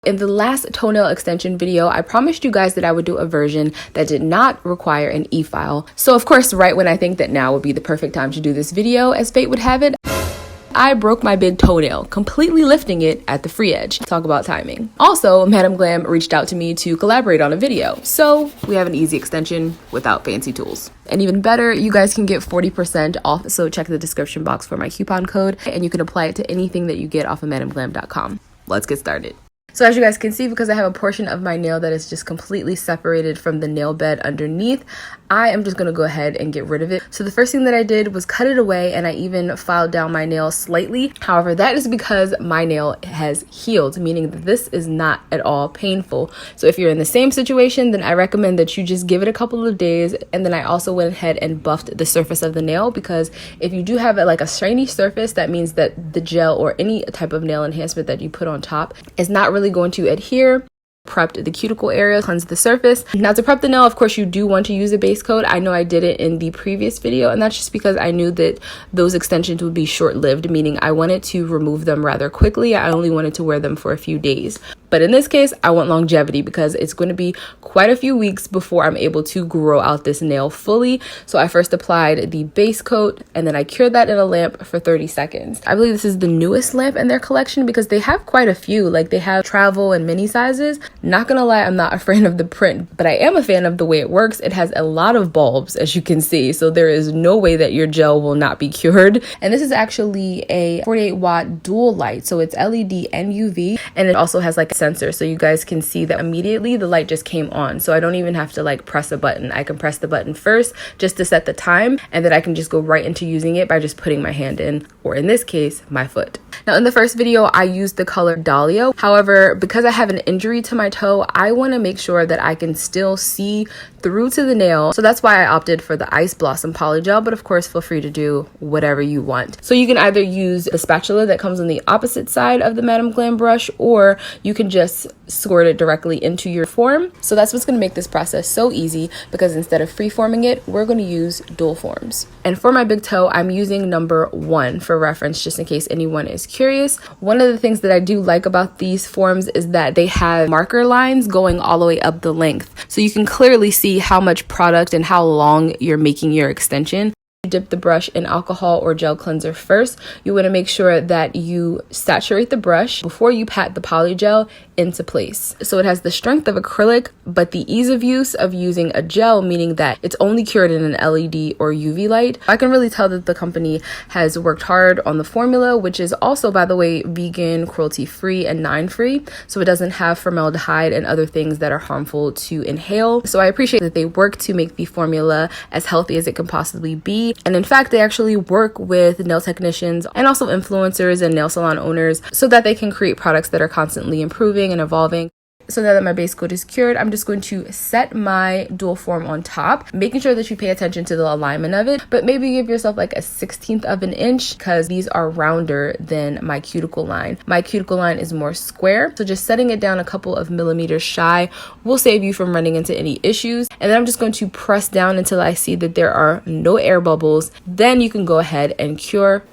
In the last toenail extension video, I promised you guys that I would do a version that did not require an e-file. So of course, right when I think that now would be the perfect time to do this video, as fate would have it, I broke my big toenail, completely lifting it at the free edge. Talk about timing. Also, Madam Glam reached out to me to collaborate on a video. So we have an easy extension without fancy tools. And even better, you guys can get 40% off. So check the description box for my coupon code and you can apply it to anything that you get off of madamglam.com. Let's get started. So as you guys can see, because I have a portion of my nail that is just completely separated from the nail bed underneath, I am just going to go ahead and get rid of it. So the first thing that I did was cut it away, and I even filed down my nail slightly. However, that is because my nail has healed, meaning that this is not at all painful. So if you're in the same situation, then I recommend that you just give it a couple of days. And then I also went ahead and buffed the surface of the nail, because if you do have it like a shiny surface, that means that the gel or any type of nail enhancement that you put on top is not really going to adhere. Prepped the cuticle area, cleansed the surface. Now to prep the nail, of course, you do want to use a base coat. I know I did it in the previous video, and that's just because I knew that those extensions would be short-lived, meaning I wanted to remove them rather quickly. I only wanted to wear them for a few days. But in this case, I want longevity because it's going to be quite a few weeks before I'm able to grow out this nail fully. So I first applied the base coat and then I cured that in a lamp for 30 seconds. I believe this is the newest lamp in their collection because they have quite a few. Like they have travel and mini sizes. Not gonna lie, I'm not a fan of the print, but I am a fan of the way it works. It has a lot of bulbs, as you can see. So there is no way that your gel will not be cured. And this is actually a 48-watt dual light. So it's LED and UV, and it also has like a sensor, so you guys can see that immediately the light just came on. So I don't even have to like press a button. I can press the button first just to set the time, and then I can just go right into using it by just putting my hand in, or in this case, my foot. Now in the first video, I used the color Dahlia. However, because I have an injury to my toe, I want to make sure that I can still see through to the nail. So that's why I opted for the Ice Blossom Polygel, but of course, feel free to do whatever you want. So you can either use the spatula that comes on the opposite side of the Madam Glam brush, or you can just squirt it directly into your form. So that's what's going to make this process so easy, because instead of free forming it, we're going to use dual forms. And for my big toe, I'm using number 1 for reference, just in case anyone is curious. One of the things that I do like about these forms is that they have marker lines going all the way up the length. So you can clearly see how much product and how long you're making your extension. You dip the brush in alcohol or gel cleanser first. You want to make sure that you saturate the brush before you pat the polygel into place. So it has the strength of acrylic, but the ease of use of using a gel, meaning that it's only cured in an LED or UV light. I can really tell that the company has worked hard on the formula, which is also, by the way, vegan, cruelty-free, and 9-free. So it doesn't have formaldehyde and other things that are harmful to inhale. So I appreciate that they work to make the formula as healthy as it can possibly be. And in fact, they actually work with nail technicians and also influencers and nail salon owners so that they can create products that are constantly improving and evolving. So now that my base coat is cured, I'm just going to set my dual form on top, making sure that you pay attention to the alignment of it, but maybe give yourself like a 1/16 of an inch, because these are rounder than my cuticle line. My cuticle line is more square, so just setting it down a couple of millimeters shy will save you from running into any issues. And then I'm just going to press down until I see that there are no air bubbles. Then you can go ahead and cure.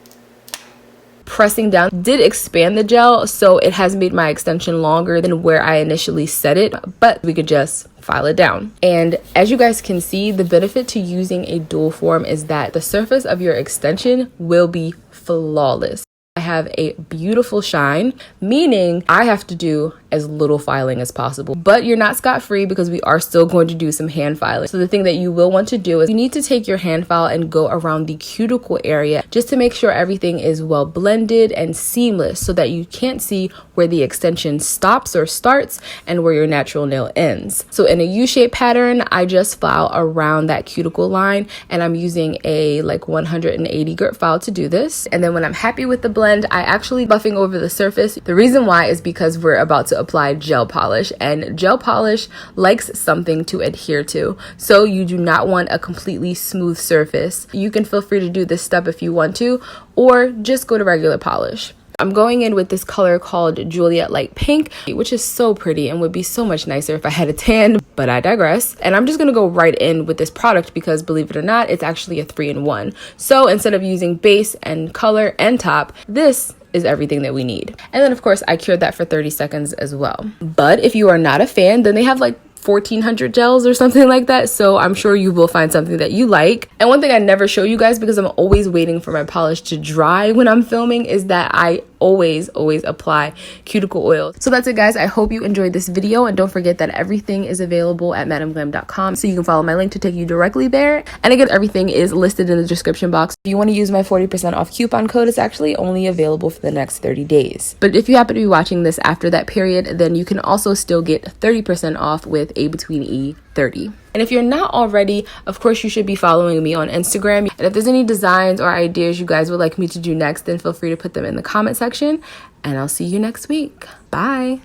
Pressing down did expand the gel, so it has made my extension longer than where I initially set it, but we could just file it down. And as you guys can see, the benefit to using a dual form is that the surface of your extension will be flawless. I have a beautiful shine, meaning I have to do as little filing as possible, but you're not scot-free because we are still going to do some hand filing. So the thing that you will want to do is you need to take your hand file and go around the cuticle area just to make sure everything is well blended and seamless, so that you can't see where the extension stops or starts and where your natural nail ends. So in a U-shaped pattern, I just file around that cuticle line, and I'm using a like 180 grit file to do this. And then when I'm happy with the blend, I actually buffing over the surface. The reason why is because we're about to apply gel polish, and gel polish likes something to adhere to. So you do not want a completely smooth surface. You can feel free to do this step if you want to, or just go to regular polish. I'm going in with this color called Juliet Light Pink, which is so pretty and would be so much nicer if I had a tan, but I digress. And I'm just going to go right in with this product because, believe it or not, it's actually a 3-in-1. So instead of using base and color and top, this is everything that we need. And then of course I cured that for 30 seconds as well. But if you are not a fan, then they have like 1,400 gels or something like that, so I'm sure you will find something that you like. And one thing I never show you guys, because I'm always waiting for my polish to dry when I'm filming, is that I always apply cuticle oil. So that's it, guys. I hope you enjoyed this video, and don't forget that everything is available at madamglam.com, so you can follow my link to take you directly there. And again, everything is listed in the description box. If you want to use my 40% off coupon code, it's actually only available for the next 30 days. But if you happen to be watching this after that period, then you can also still get 30% off with abetweene 30. And if you're not already, of course you should be following me on Instagram. And if there's any designs or ideas you guys would like me to do next, then feel free to put them in the comment section. And I'll see you next week. Bye.